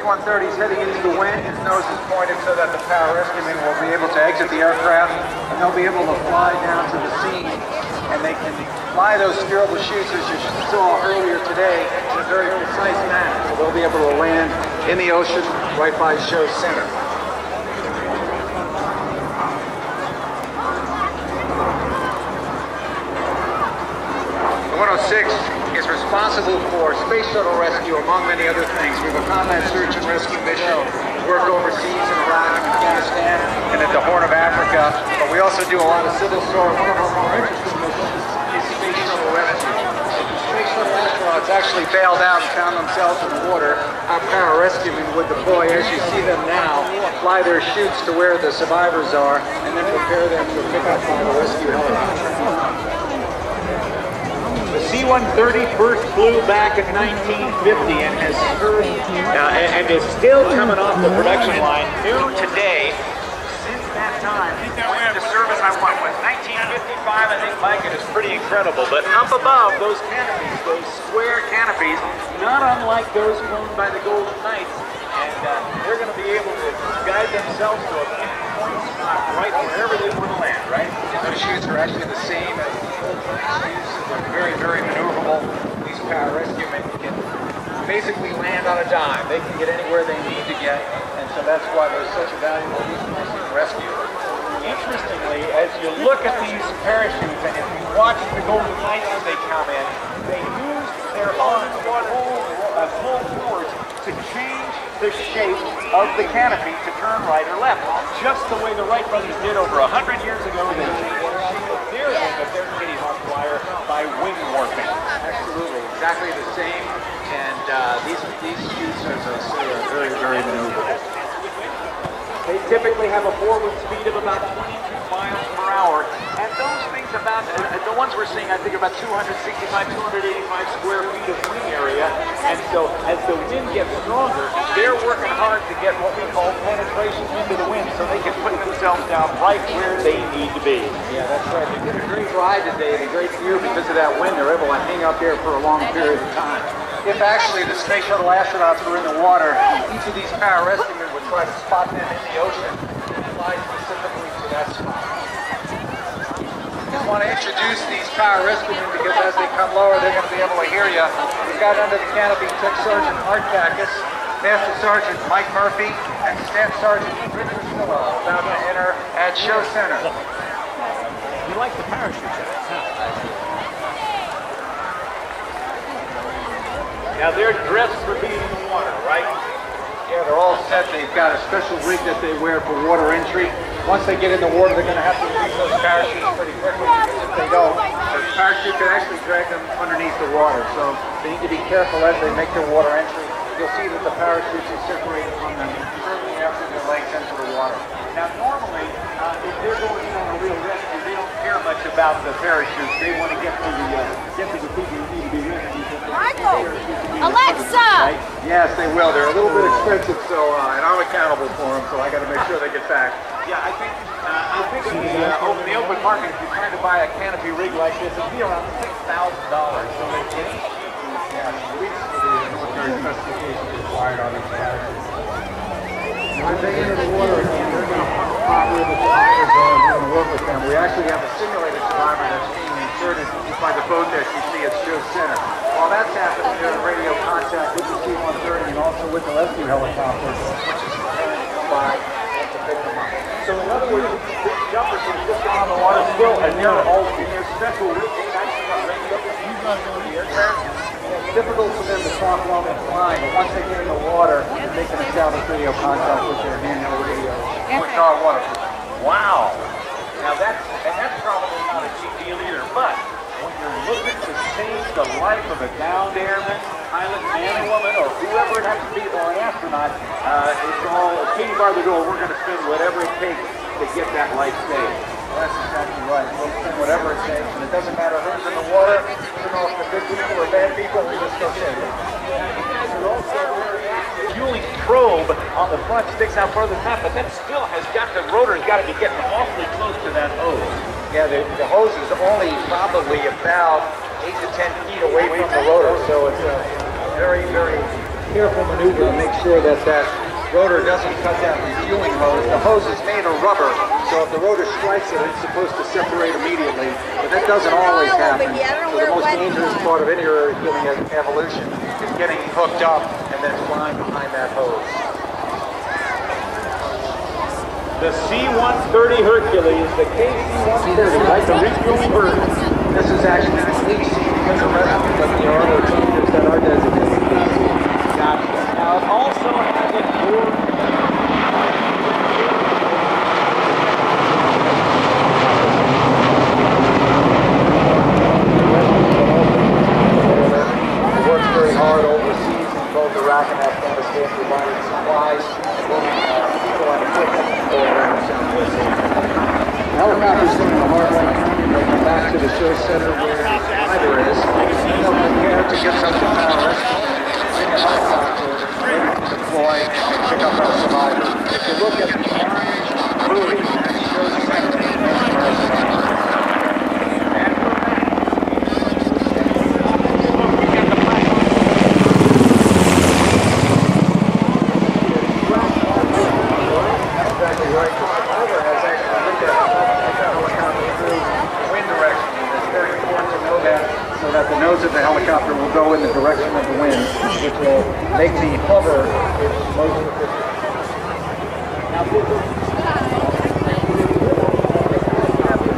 HC-130 is heading into the wind. His nose is pointed so that the pararescue will be able to exit the aircraft, and they'll be able to fly down to the scene, and they can fly those steerable chutes, as you saw earlier today, in a very precise manner. So they'll be able to land in the ocean right by show center. The 106 is responsible for space shuttle rescue, among many other things. We have a combat search and rescue mission, work overseas in Iraq and Afghanistan and at the Horn of Africa, but we also do a lot of civil SAR. One of our more interesting missions is space shuttle rescue. If the space shuttle astronauts actually bailed out and found themselves in the water, our pararescuemen would deploy, as you see them now, fly their chutes to where the survivors are, and then prepare them for pickup by the rescue helicopter. The C-130 first flew back in 1950 and has served and is still coming off the production line new today. Since that time, the service I went with 1955, I think, Mike, it is pretty incredible. But up above those canopies, those square canopies, not unlike those flown by the Golden Knights, and they're going to be able to guide themselves to a pinpoint spot right wherever they want to land, right? Those chutes are actually the same as the old chutes. They're very, very maneuverable. These pararescuemen can basically land on a dime. They can get anywhere they need to get, and so that's why they're such a valuable resource in rescue. Interestingly, as you look at these parachutes, and if you watch the Golden Knights as they come in, they use their arms full force to change the shape of the canopy to turn right or left, just the way the Wright brothers did over 100 years ago. They changed the shape of their wing of their Kitty Hawk flyer by wing warping. Absolutely, exactly the same. And these chutes, as I say, are very, very maneuverable. They typically have a forward speed of about 22 miles per hour, and those things about, the ones we're seeing, I think about 265, 285 square feet of wing area, and so as the wind gets stronger, they're working hard to get what we call penetration into the wind, so they can put themselves down right where they need to be. Yeah, that's right. They did a great ride today, and a great view because of that wind. They're able to hang out there for a long period of time. If actually the space shuttle astronauts were in the water, each of these pararescuemen would try to spot them in the ocean and fly specifically to that spot. I want to introduce these pararescuemen because as they come lower, they're going to be able to hear you. We've got under the canopy Tech Sergeant Art Backus, Master Sergeant Mike Murphy, and Staff Sergeant Richard Miller about to enter at show center. You like the parachute, huh? Now they're dressed for being in the water, right? Yeah, they're all set. They've got a special rig that they wear for water entry. Once they get in the water, they're going to have to release those parachutes pretty quickly, because if they don't, the parachute can actually drag them underneath the water. So they need to be careful as they make their water entry. You'll see that the parachutes are separated from them shortly after their legs enter the water. Now normally, if they're going in on a real rescue, they don't care much about the parachutes. They want to get to the people who need to be rescued. Michael! Alexa! Right? Yes, they will. They're a little bit expensive, so and I'm accountable for them, so I got to make sure they get back. Yeah, I think in the open market, if you're trying to buy a canopy rig like this, it'd be around $6,000. So at least for the military specifications required on these parachutes. As they enter the water again, they're going to pop where the survivors are, and we're going to work with them. We actually have a simulated survivor that's being inserted by the boat that you see at show center. While that's happening, they're in radio contact with the C-130 and also with the rescue helicopter, which is preparing to come by and to pick them up. So in other words, these jumpers are just on the water still, and they're all in their special rig. They actually got ready up in the aircraft. It's difficult for them to talk while they're flying, but once they get in the water, they can establish radio contact with their handheld radio, which are waterproof. Wow! Now that's probably not a cheap deal either, but when you're looking to save the life of a downed airman, pilot, man or woman, or whoever it has to be, or an astronaut, it's all, Katie bar the door, we're going to spend whatever it takes to get that life saved. That's exactly right. We'll spend whatever it takes, and it doesn't matter who's in the water, you know, if they're good people or bad people, we just go save them. The fueling probe on the front sticks out further than that, but that still has got, the rotor's got to be getting awfully close to that hose. Yeah, the hose is only probably about 8 to 10 feet away from the rotor, so it's very, very careful maneuver to make sure that that rotor doesn't cut that refueling hose. The hose is made of rubber, so if the rotor strikes it, it's supposed to separate immediately, but that doesn't always happen. So the most dangerous part of any refueling evolution is getting hooked up and then flying behind that hose. The C-130 Hercules, the KC-130, like the refueling version. This is actually the HC because of rescue, but there are other changes that are designated KC. Gotcha. Now it also has a door. It works very hard overseas in both Iraq and Afghanistan, providing supplies and moving people and equipment over around Southwest Asia. The helicopter's doing the hard work. They'll come back to the show center where the fighter is, and they'll prepare to get some to Pararescue, bring a helicopter ready to deploy and pick up our survivor. If you look at the orange movie, that shows the center of our survivor. The nose of the helicopter will go in the direction of the wind, which will make the hover most efficient.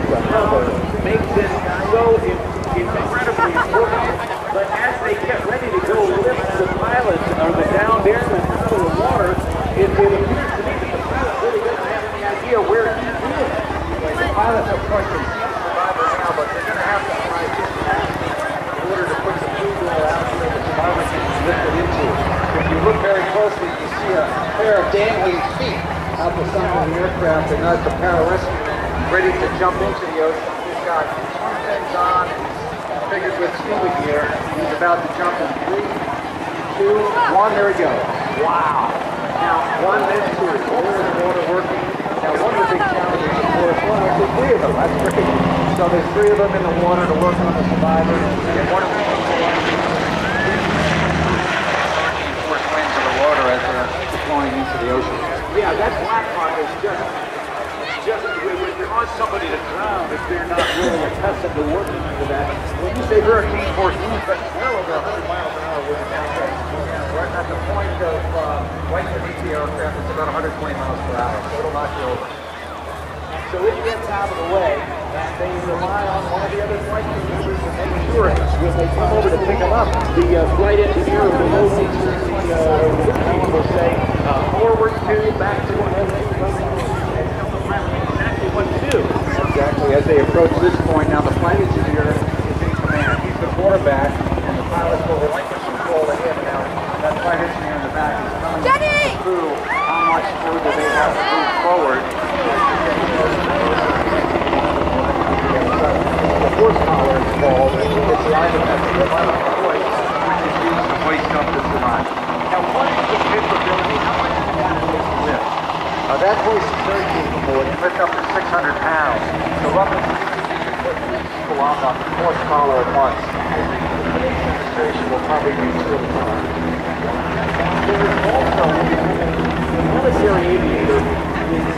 The hover makes it so incredibly important, but as they get ready to go lift the pilots or the downed airmen out of the water, it appears to me that the pilot really doesn't have any idea where he is. The pilots are quite can see the survivor now, but they're going to have to fly 50 feet in order to put the food roll out where the survivor can be lifted into. If you look very closely, you see a pair of dangling feet out the side of the aircraft, and that's the Pararescue ready to jump into the ocean. He's got one things on, he's figured with scuba gear. He's about to jump in 3, 2, 1, there we go. Wow. Now, 1, then 2. Over in the water working. Now, one of the big challenges, of course, well, actually 3 of them. That's great. So there's 3 of them in the water to work on the survivor. And one of them force winds of the water as they're deploying into the ocean. Yeah, that black part is just it would cause somebody to drown if they're not really accustomed to working with that. When you say hurricane force winds, that's well over 100 miles an hour with the downwind. Right at the point of right beneath the aircraft, it's about 120 miles per hour, so it'll knock you over. So it gets out of the way, and they rely on one of the other flight members to make sure when they come over to pick them up, the flight engineer of the low HC-130 will say, forward 2, back to 1, exactly what to do. Exactly, as they approach this point, now the flight engineer is in command. He's the quarterback, and the pilots will relinquish control to him. Now, that flight engineer in the back is telling the crew how much further they have to move forward. The horsepower is involved, and it's driving that hoist, which is used to hoist up the survivor. Now, what is the capability? How much can that hoist lift? That hoist is very capable. It can lift up to 600 pounds. So roughly 3 people on the horsepower at once. I think the demonstration will probably be 2 at a time. There is also the military aviator is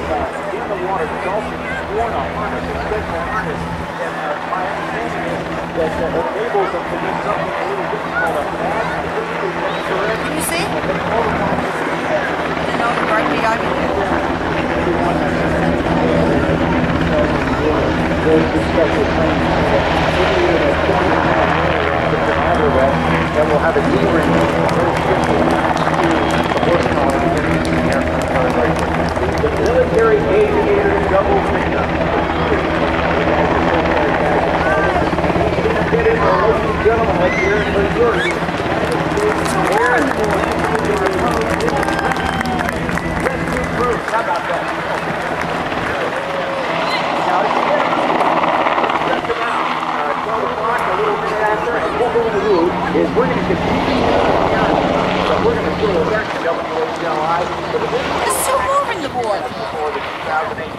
in the water. He's also worn a harness, a special harness, and my understanding is that enables them to do something a little different called a fast. Can you see? No, right behind me. There's the special training that will have a D-ring very quickly to the horsepower to get into the aircraft. The military aviator double pickup. Get in there, ladies and gentlemen, like here in Missouri. Rescue crews, how about that? Now, just about 12 o'clock, a little bit after, and what we're going to do is we're going to continue but we're going to do a second WHLI for the There's 2 more in the board.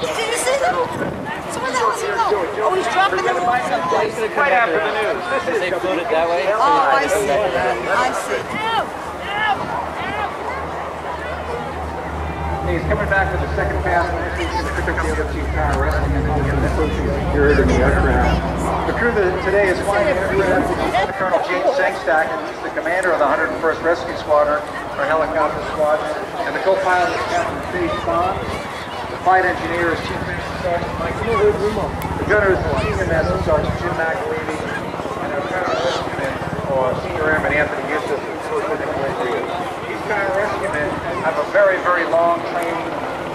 Did you see them? So where the hell is he going? Oh, he's dropping them off someplace. right after the news. This is They float it that way? Oh, I see. I see. He's coming back with the second pass. He's going to pick up the other two Pararescue and get the safety secured in the aircraft. The crew today is flying the aircraft. Lieutenant Colonel James Sengstack, and he's the commander of the 101st Rescue Squadron, or Helicopter Squadron. And the co-pilot is Captain Faith Bond. The flight engineer is Chief Master Sergeant Mike Newhood. The gunner is Senior Master Sergeant Jim McAlevey. And our Pararescueman, or Senior Airman Anthony Eustace, is First Lieutenant Glenn. These Pararescuemen have a very, very long training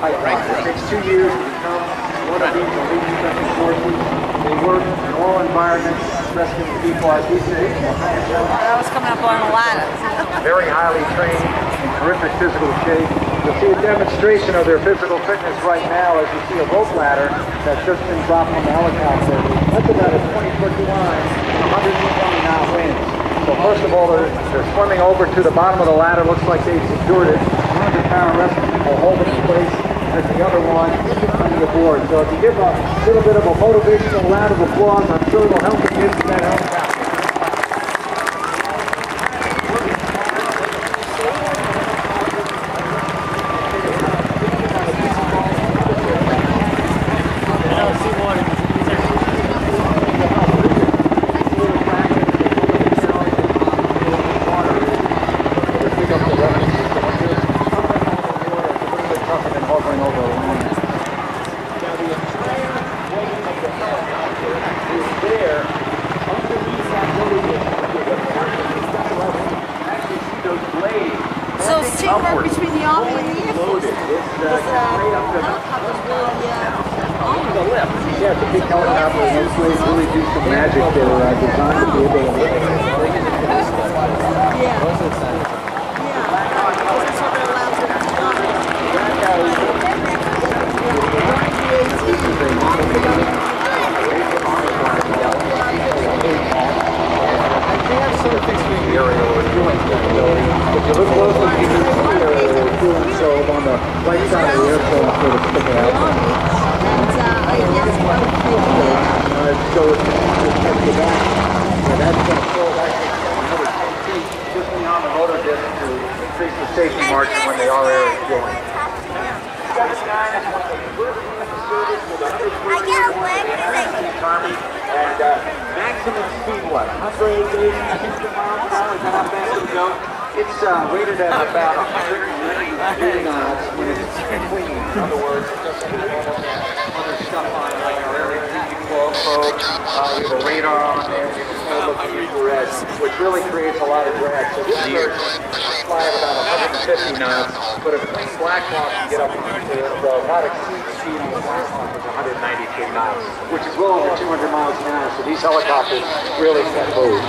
pipeline. It takes 2 years to become one of these elite special forces. They work in all environments, rescuing people, as we say. I was coming up on a ladder. Very highly trained, in terrific physical shape. You'll see a demonstration of their physical fitness right now as you see a rope ladder that's just been dropped from the helicopter. That's about a 20-foot line, 120 knot winds. So first of all, they're swimming over to the bottom of the ladder. Looks like they've secured it. One of the Pararescue people hold it in place as the other one under the board. So if you give a little bit of a motivational round of applause, I'm sure it'll help them get to that helicopter. It's rated at about 190 knots when it's clean. In other words, it doesn't have other stuff on it like our area probe. We have a radar on there. We have a forward-looking infrared, which really creates a lot of drag. So this bird fly at about 150 knots, but a clean black hawk can get up to the not exceed speed on the black hawk is 193 knots, which is well over 200 miles an hour. So these helicopters really can move.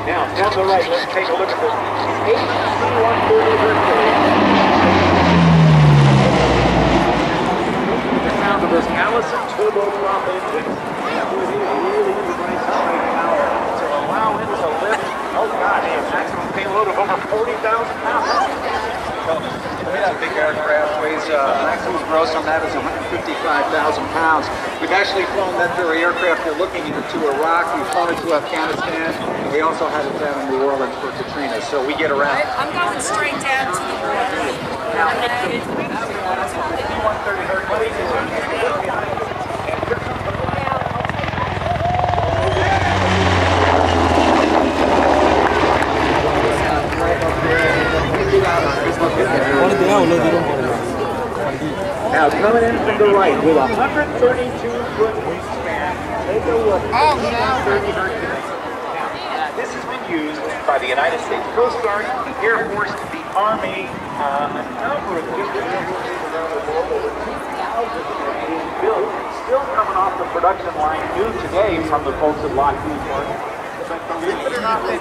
Now, down to the right, let's take a look at this HC-130H Hercules. The sound of this Allison turboprop engine. Really nice operating power to allow it to lift, oh God, a maximum payload of over 40,000 pounds. That big aircraft weighs, maximum gross on that is 155,000 pounds. We've actually flown that very aircraft you're looking at to Iraq, we've flown it to Afghanistan, and we also had it down in New Orleans for Katrina, so we get around. I'm going straight down to the border. Now, HC-130 Hercules is now coming in from the right with a 132-foot wingspan. Take a look at the HC-130 Hercules. Now, this has been used by the United States Coast Guard, the Air Force, the Army, a number of different air forces around the world. Over 2,000 being built, still coming off the production line new today from the folks at Lockheed Martin. But believe it or not, they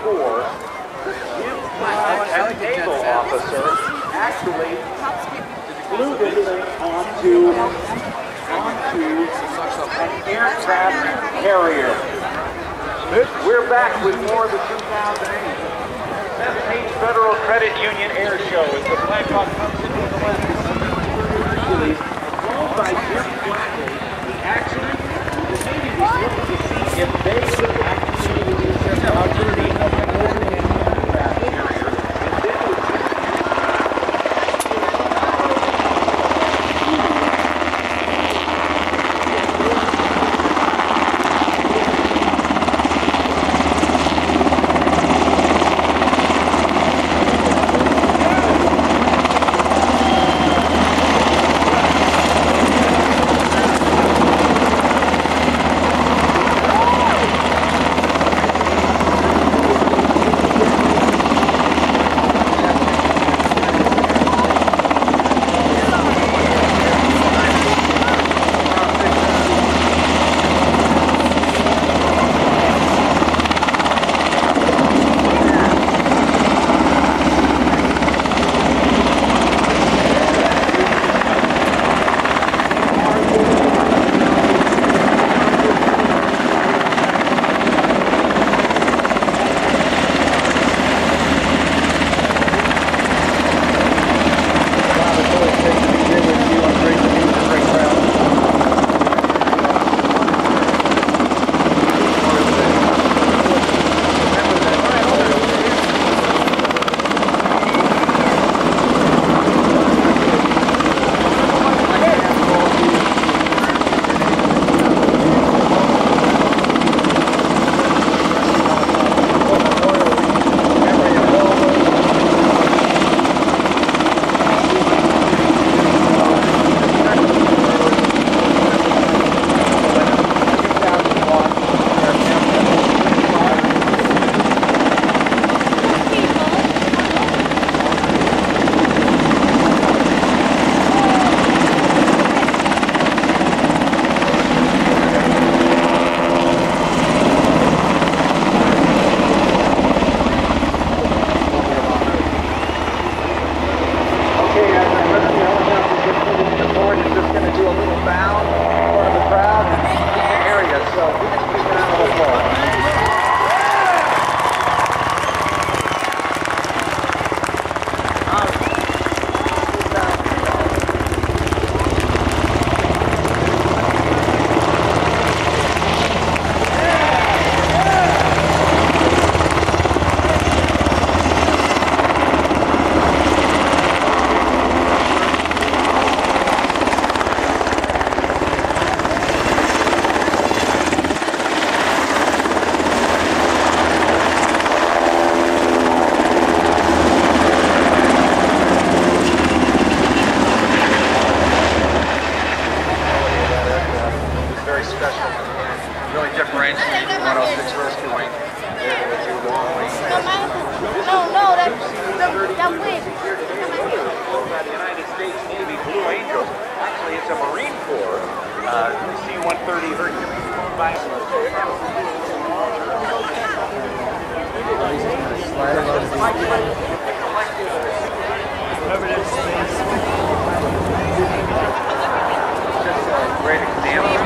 for a naval officer actually flew this thing onto an aircraft carrier. We're back with more of the 2008 17th Federal Credit Union Airshow as the Black Hawk comes into the West. Hercules, flown by Jim Blackley. The accident, the Navy was looking to see if they could actually use their opportunity of an aircraft carrier. And then Great example.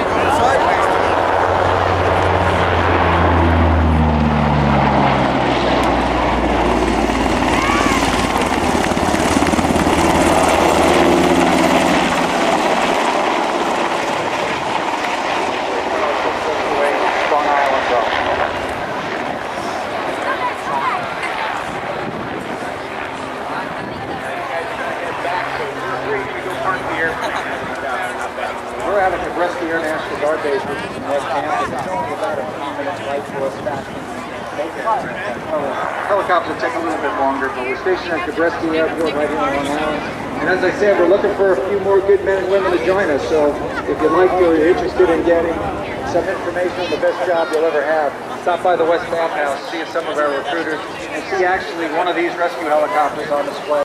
We're out at Gabreski Field, which is in West Hampton. It's only about a few minutes right for us back. Helicopter will take a little bit longer, but we're stationed at Gabreski Airfield right here on Long Island. And as I said, we're looking for a few more good men and women to join us. So if you'd like to, or you're interested in getting some information on the best job you'll ever have, stop by the West Farmhouse, see some of our recruiters, and see actually one of these rescue helicopters on display.